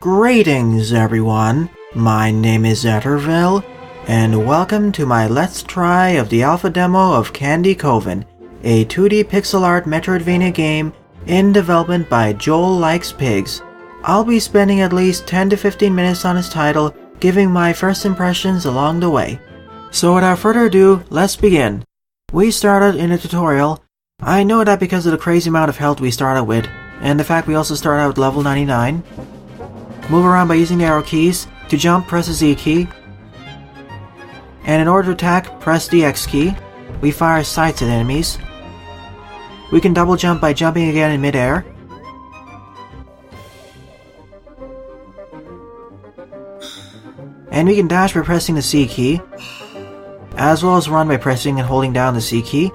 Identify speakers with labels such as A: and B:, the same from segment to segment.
A: Greetings everyone, my name is Etterville, and welcome to my Let's Try of the alpha demo of Candy Coven, a 2D pixel art Metroidvania game in development by JoelLikesPigs. I'll be spending at least 10 to 15 minutes on this title, giving my first impressions along the way. So without further ado, let's begin. We started in a tutorial. I know that because of the crazy amount of health we started with, and the fact we also started out with level 99. Move around by using the arrow keys. To jump, press the Z key. And in order to attack, press the X key. We fire sights at enemies. We can double jump by jumping again in midair. And we can dash by pressing the C key, as well as run by pressing and holding down the C key.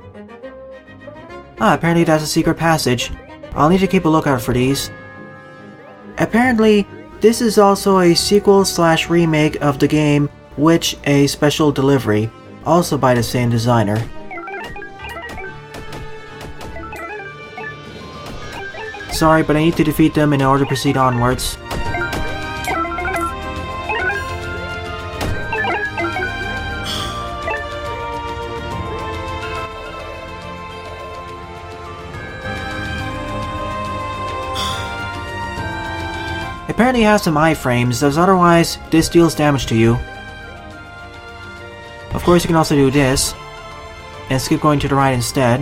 A: Apparently that's a secret passage. I'll need to keep a lookout for these. Apparently, this is also a sequel/remake of the game Witch: A Special Delivery, also by the same designer. Sorry, but I need to defeat them in order to proceed onwards. Apparently it has some iframes, as otherwise this deals damage to you. Of course you can also do this, and skip going to the right instead.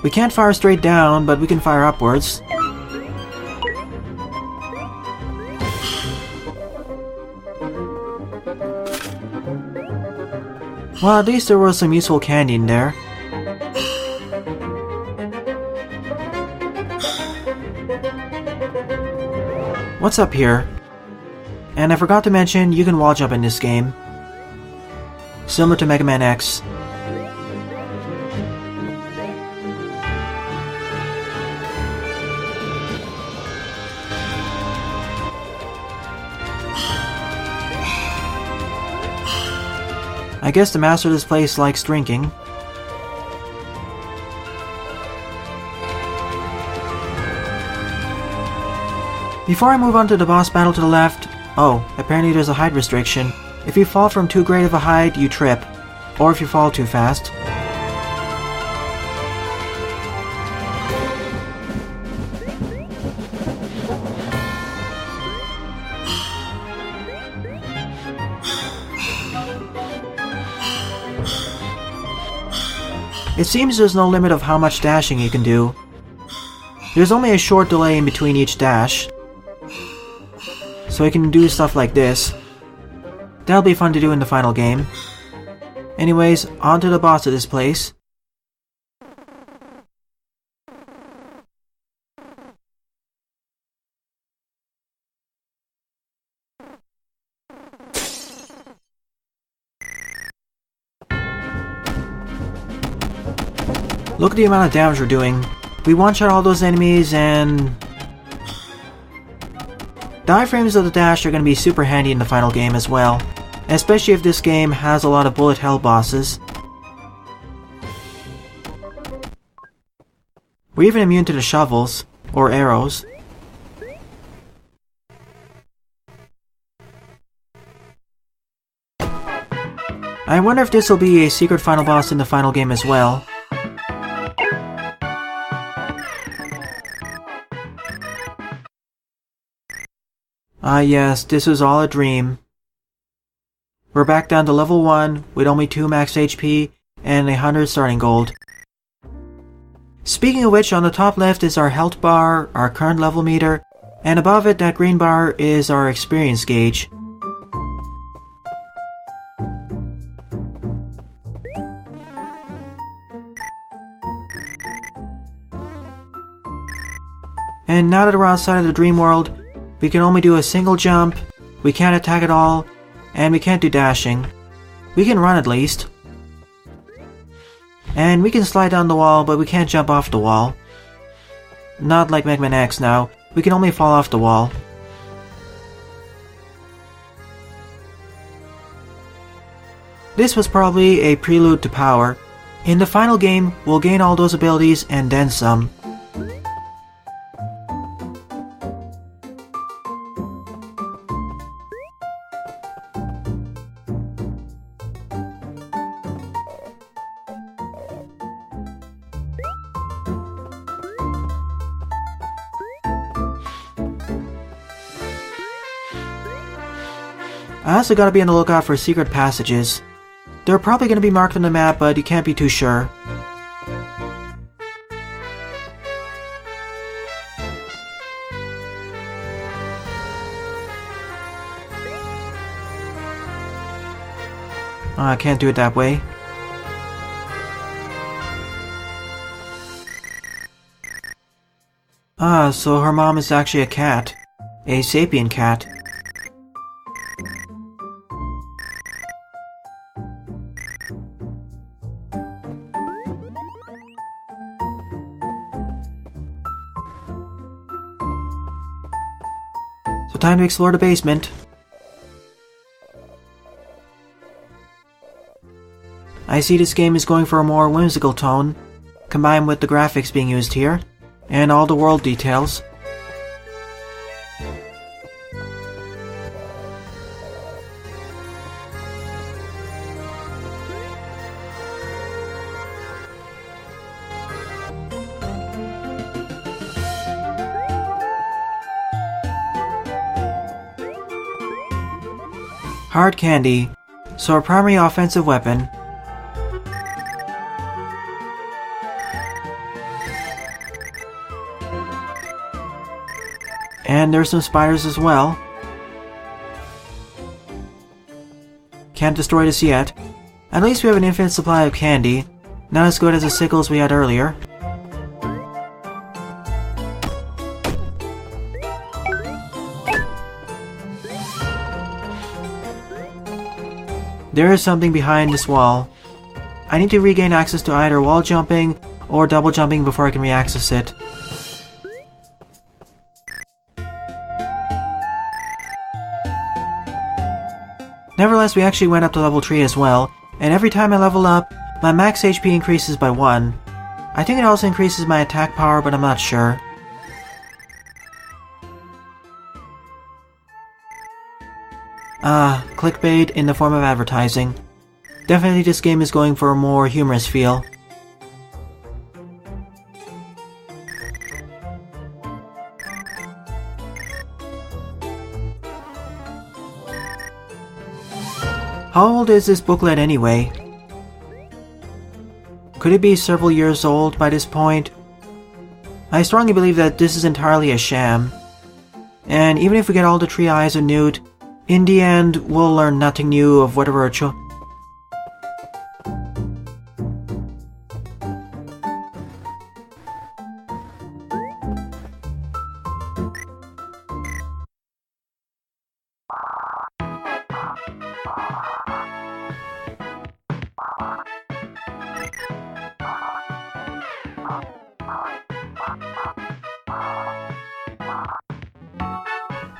A: We can't fire straight down, but we can fire upwards. Well, at least there was some useful candy in there. What's up here? And I forgot to mention, you can wall jump in this game, similar to Mega Man X. I guess the master of this place likes drinking. Before I move on to the boss battle to the left, apparently there's a height restriction. If you fall from too great of a height, you trip, or if you fall too fast. It seems there's no limit of how much dashing you can do. There's only a short delay in between each dash, so you can do stuff like this. That'll be fun to do in the final game. Anyways, on to the boss of this place. Look at the amount of damage we're doing. We one-shot all those enemies and... the iframes of the dash are going to be super handy in the final game as well, especially if this game has a lot of bullet hell bosses. We're even immune to the shovels, or arrows. I wonder if this will be a secret final boss in the final game as well. Ah yes, this was all a dream. We're back down to level 1 with only 2 max HP and 100 starting gold. Speaking of which, on the top left is our health bar, our current level meter, and above it, that green bar, is our experience gauge. And now that we're outside of the dream world, we can only do a single jump, we can't attack at all, and we can't do dashing. We can run at least. And we can slide down the wall, but we can't jump off the wall. Not like Mega Man X now, we can only fall off the wall. This was probably a prelude to power. In the final game, we'll gain all those abilities and then some. I also gotta be on the lookout for secret passages. They're probably gonna be marked on the map, but you can't be too sure. I can't do it that way. So her mom is actually a cat. A sapient cat. So time to explore the basement. I see this game is going for a more whimsical tone, combined with the graphics being used here, and all the world details. Hard candy, so a primary offensive weapon. And there's some spiders as well. Can't destroy this yet. At least we have an infinite supply of candy, not as good as the sickles we had earlier. There is something behind this wall. I need to regain access to either wall jumping or double jumping before I can re-access it. Nevertheless, we actually went up to level 3 as well, and every time I level up, my max HP increases by 1. I think it also increases my attack power, but I'm not sure. Clickbait in the form of advertising. Definitely this game is going for a more humorous feel. How old is this booklet anyway? Could it be several years old by this point? I strongly believe that this is entirely a sham. And even if we get all the 3 Eyes of Newt, in the end, we'll learn nothing new of whatever our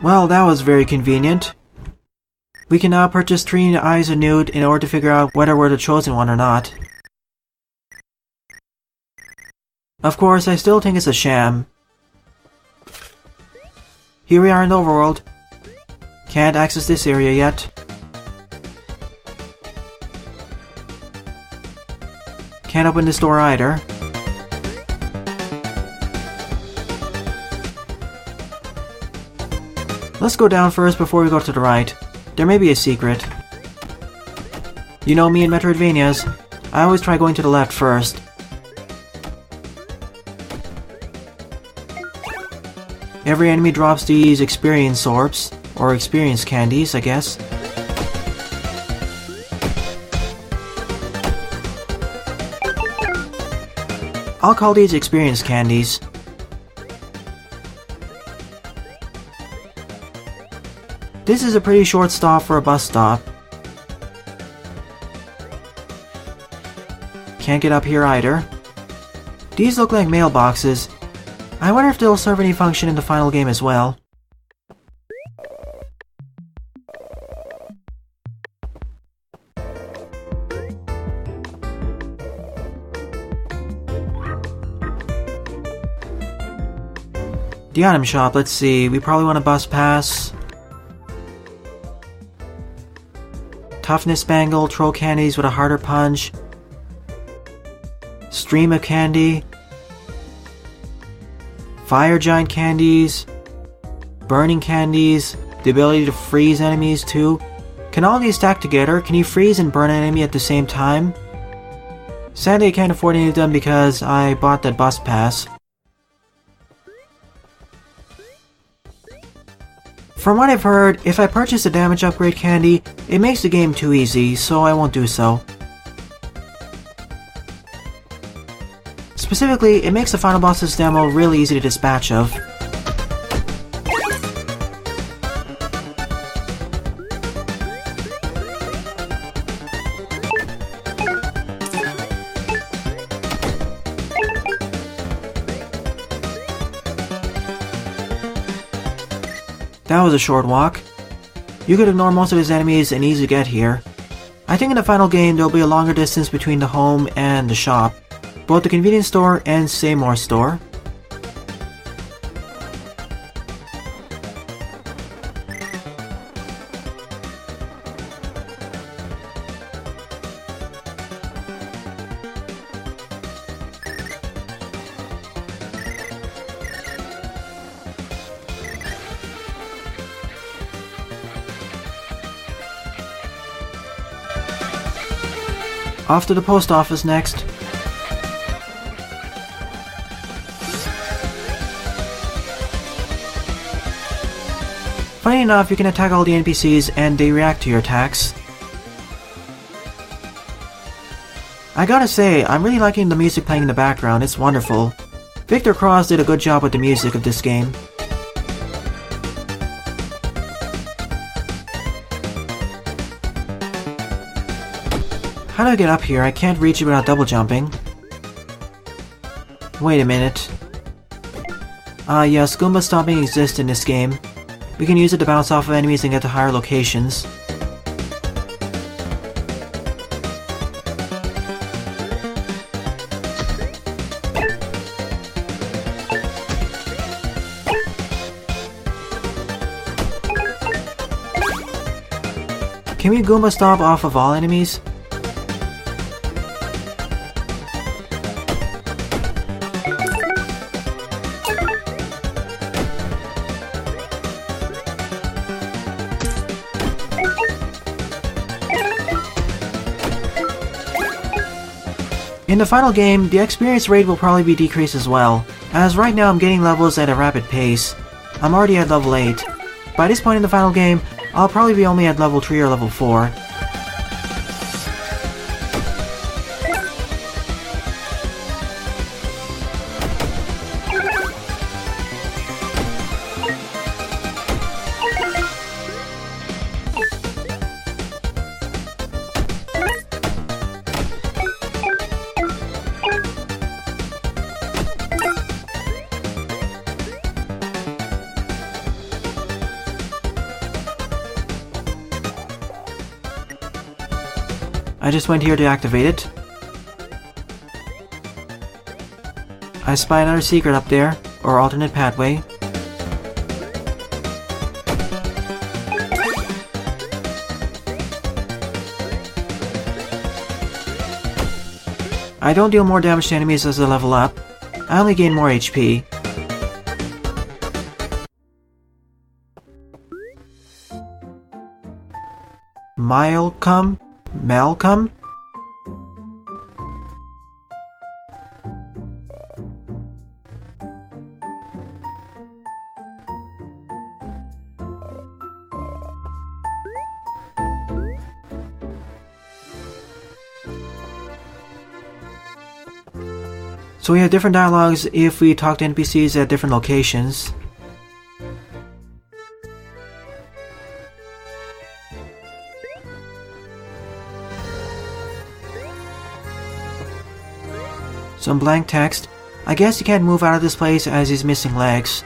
A: Well, that was very convenient. We can now purchase 3 Eyes of Newt in order to figure out whether we're the chosen one or not. Of course, I still think it's a sham. Here we are in the overworld. Can't access this area yet. Can't open this door either. Let's go down first before we go to the right. There may be a secret. You know me in Metroidvanias, I always try going to the left first. Every enemy drops these experience orbs, or experience candies, I guess. I'll call these experience candies. This is a pretty short stop for a bus stop. Can't get up here either. These look like mailboxes. I wonder if they'll serve any function in the final game as well. The item shop, let's see, we probably want a bus pass. Toughness bangle, troll candies with a harder punch. Stream of candy. Fire giant candies. Burning candies. The ability to freeze enemies too. Can all these stack together? Can you freeze and burn an enemy at the same time? Sadly I can't afford any of them because I bought that bus pass. From what I've heard, if I purchase a damage upgrade candy, it makes the game too easy, so I won't do so. Specifically, it makes the final boss's demo really easy to dispatch of. That was a short walk. You could ignore most of his enemies and easily get here. I think in the final game there'll be a longer distance between the home and the shop, both the convenience store and Seymour store. Off to the post office next. Funny enough, you can attack all the NPCs and they react to your attacks. I gotta say, I'm really liking the music playing in the background, it's wonderful. Victor Cross did a good job with the music of this game. How do I get up here? I can't reach it without double jumping. Wait a minute. Yes, Goomba stomping exists in this game. We can use it to bounce off of enemies and get to higher locations. Can we Goomba stomp off of all enemies? In the final game, the experience rate will probably be decreased as well, as right now I'm getting levels at a rapid pace. I'm already at level 8. By this point in the final game, I'll probably be only at level 3 or level 4. I just went here to activate it. I spy another secret up there, or alternate pathway. I don't deal more damage to enemies as I level up. I only gain more HP. Malcolm? So we have different dialogues if we talk to NPCs at different locations. Some blank text. I guess he can't move out of this place as he's missing legs.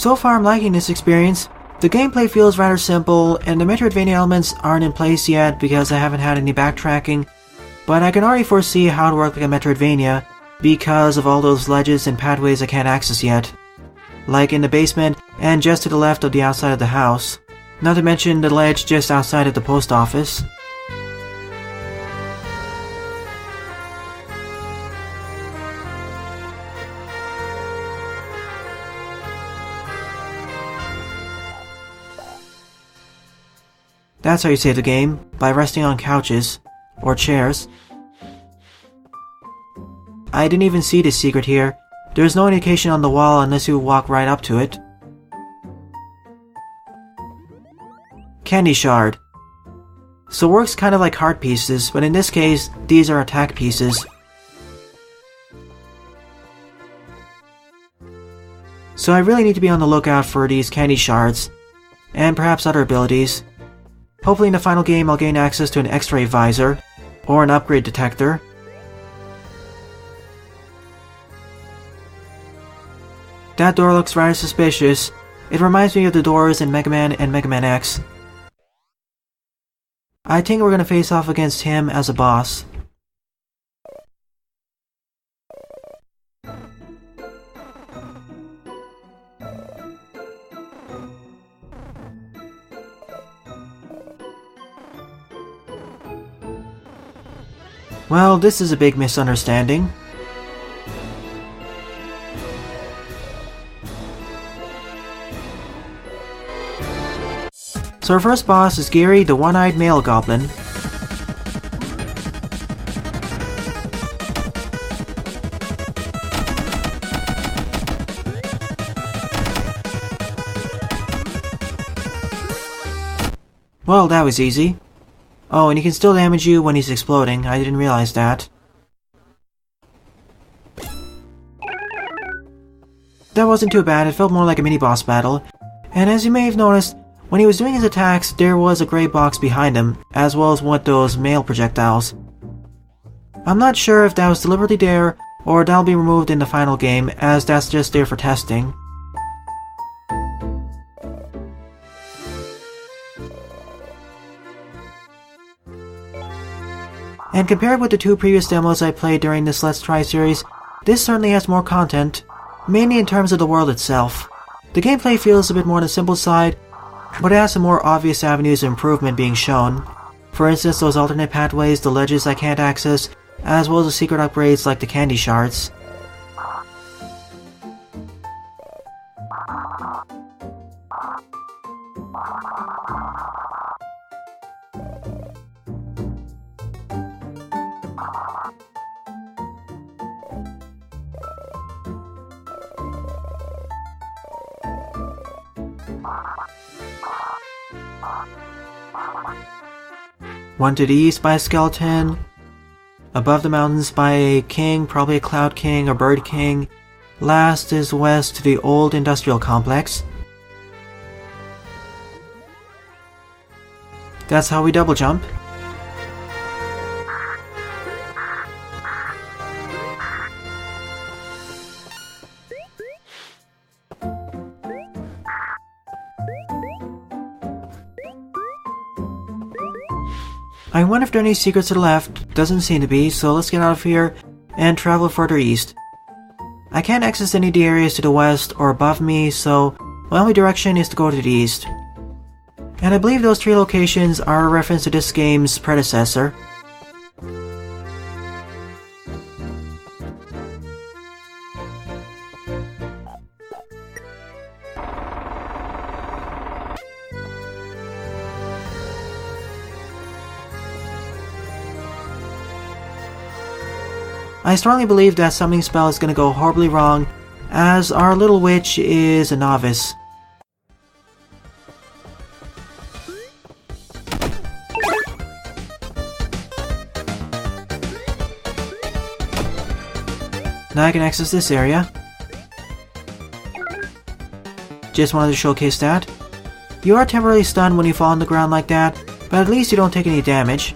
A: So far I'm liking this experience. The gameplay feels rather simple, and the Metroidvania elements aren't in place yet because I haven't had any backtracking, but I can already foresee how to work like a Metroidvania because of all those ledges and pathways I can't access yet. Like in the basement and just to the left of the outside of the house. Not to mention the ledge just outside of the post office. That's how you save the game, by resting on couches, or chairs. I didn't even see this secret here. There's no indication on the wall unless you walk right up to it. Candy shard. So it works kind of like heart pieces, but in this case, these are attack pieces. So I really need to be on the lookout for these candy shards, and perhaps other abilities. Hopefully in the final game I'll gain access to an X-ray visor, or an upgrade detector. That door looks rather suspicious. It reminds me of the doors in Mega Man and Mega Man X. I think we're gonna face off against him as a boss. Well, this is a big misunderstanding. So our first boss is Gary, the one-eyed male goblin. Well, that was easy. Oh, and he can still damage you when he's exploding. I didn't realize that. That wasn't too bad. It felt more like a mini-boss battle. And as you may have noticed, when he was doing his attacks, there was a grey box behind him, as well as one of those mail projectiles. I'm not sure if that was deliberately there, or that'll be removed in the final game, as that's just there for testing. And compared with the two previous demos I played during this Let's Try series, this certainly has more content, mainly in terms of the world itself. The gameplay feels a bit more on the simple side, but it has some more obvious avenues of improvement being shown. For instance, those alternate pathways, the ledges I can't access, as well as the secret upgrades like the candy shards. One to the east by a skeleton, above the mountains by a king, probably a cloud king or bird king. Last is west to the old industrial complex. That's how we double jump. I wonder if there are any secrets to the left. Doesn't seem to be, so let's get out of here and travel further east. I can't access any of the areas to the west or above me, so my only direction is to go to the east. And I believe those three locations are a reference to this game's predecessor. I strongly believe that summoning spell is going to go horribly wrong, as our little witch is a novice. Now I can access this area. Just wanted to showcase that. You are temporarily stunned when you fall on the ground like that, but at least you don't take any damage.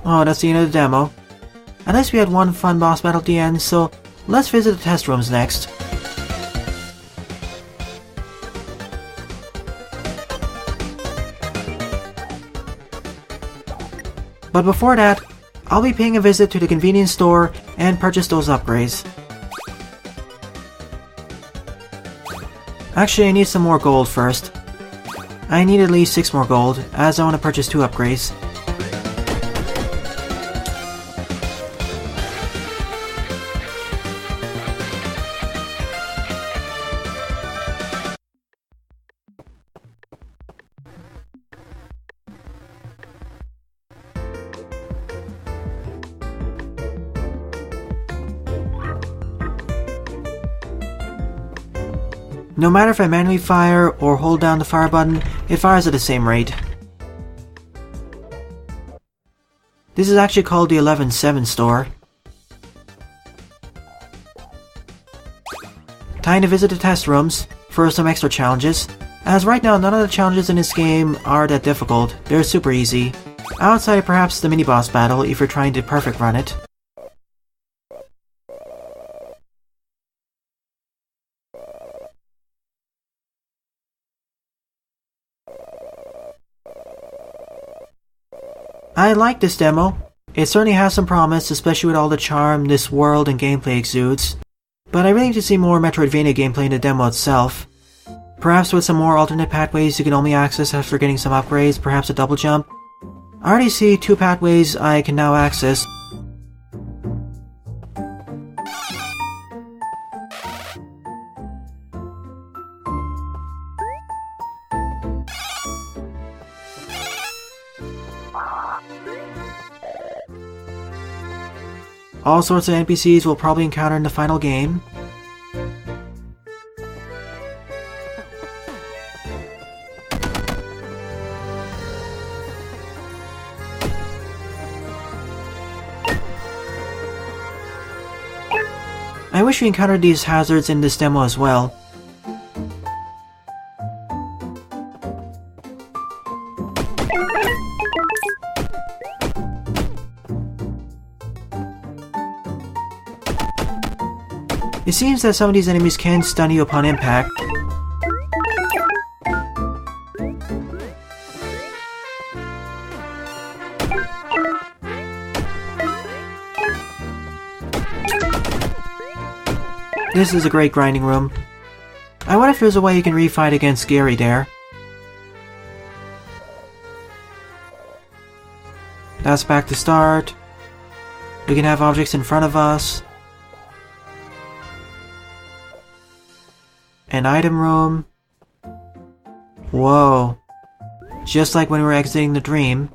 A: Oh, that's the end of the demo. At least we had one fun boss battle at the end, so let's visit the test rooms next. But before that, I'll be paying a visit to the convenience store and purchase those upgrades. Actually, I need some more gold first. I need at least 6 more gold, as I want to purchase 2 upgrades. No matter if I manually fire or hold down the fire button, it fires at the same rate. This is actually called the 11-7 store. Time to visit the test rooms for some extra challenges, as right now none of the challenges in this game are that difficult, they're super easy. Outside perhaps the mini-boss battle if you're trying to perfect run it. I like this demo. It certainly has some promise, especially with all the charm this world and gameplay exudes. But I really need to see more Metroidvania gameplay in the demo itself. Perhaps with some more alternate pathways you can only access after getting some upgrades, perhaps a double jump. I already see 2 pathways I can now access. All sorts of NPCs we'll probably encounter in the final game. I wish we encountered these hazards in this demo as well. It seems that some of these enemies can stun you upon impact. This is a great grinding room. I wonder if there's a way you can refight against Gary there. That's back to start. We can have objects in front of us. An item room. Whoa. Just like when we were exiting the dream.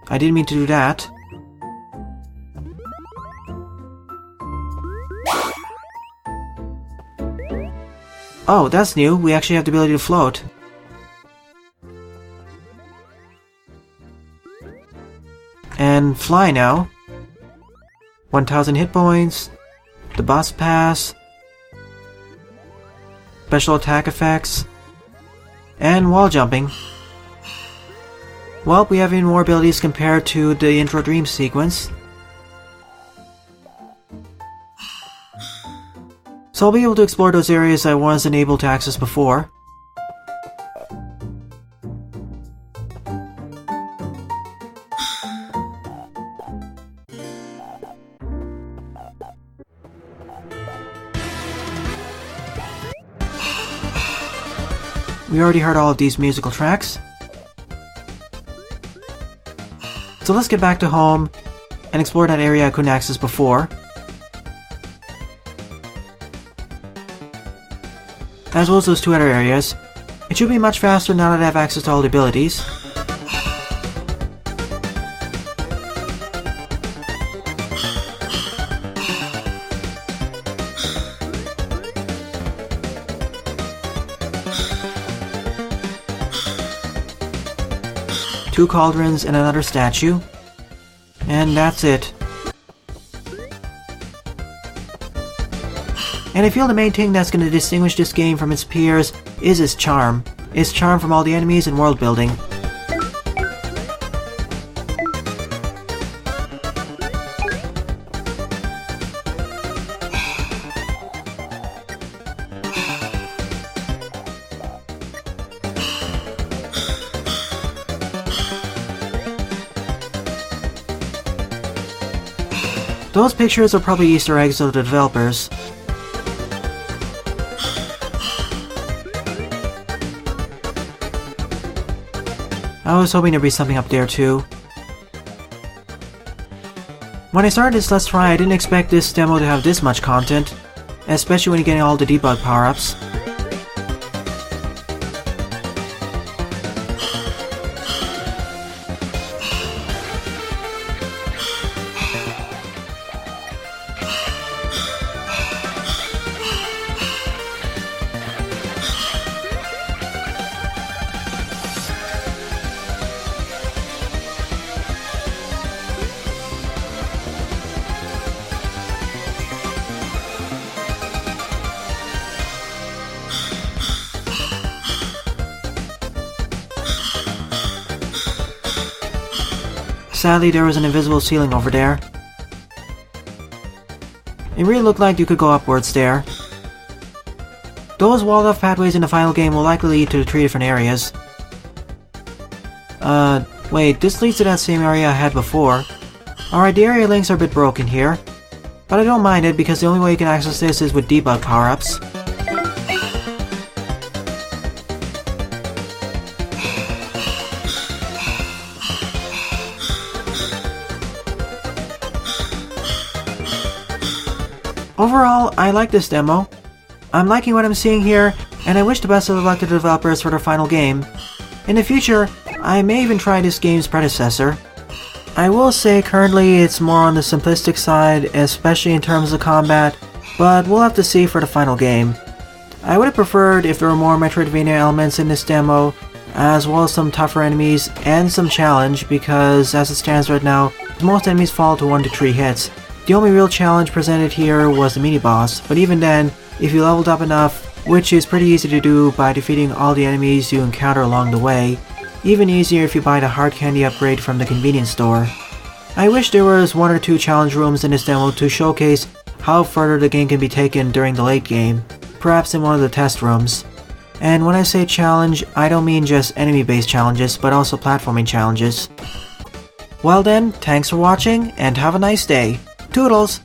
A: I didn't mean to do that. Oh, that's new. We actually have the ability to float. And fly now. 1000 hit points. The bus pass. Special attack effects. And wall jumping. Well, we have even more abilities compared to the intro dream sequence. So I'll be able to explore those areas I wasn't able to access before. We already heard all of these musical tracks. So let's get back to home and explore that area I couldn't access before. As well as those 2 other areas. It should be much faster now that I have access to all the abilities. Two cauldrons and another statue. And that's it. And I feel the main thing that's going to distinguish this game from its peers is its charm. Its charm from all the enemies and world building. Those pictures are probably Easter eggs of the developers. I was hoping there'd be something up there too. When I started this Let's Try, I didn't expect this demo to have this much content, especially when you're getting all the debug power-ups. Sadly, there was an invisible ceiling over there. It really looked like you could go upwards there. Those walled-off pathways in the final game will likely lead to 3 different areas. Wait, this leads to that same area I had before. Alright, the area links are a bit broken here. But I don't mind it because the only way you can access this is with debug power-ups. Overall, I like this demo. I'm liking what I'm seeing here, and I wish the best of luck to the developers for their final game. In the future, I may even try this game's predecessor. I will say currently it's more on the simplistic side, especially in terms of combat, but we'll have to see for the final game. I would have preferred if there were more Metroidvania elements in this demo, as well as some tougher enemies and some challenge, because as it stands right now, most enemies fall to 1 to 3 hits. The only real challenge presented here was the mini-boss, but even then, if you leveled up enough, which is pretty easy to do by defeating all the enemies you encounter along the way, even easier if you buy the hard candy upgrade from the convenience store. I wish there was 1 or 2 challenge rooms in this demo to showcase how further the game can be taken during the late game, perhaps in one of the test rooms. And when I say challenge, I don't mean just enemy-based challenges, but also platforming challenges. Well then, thanks for watching, and have a nice day. Toodles!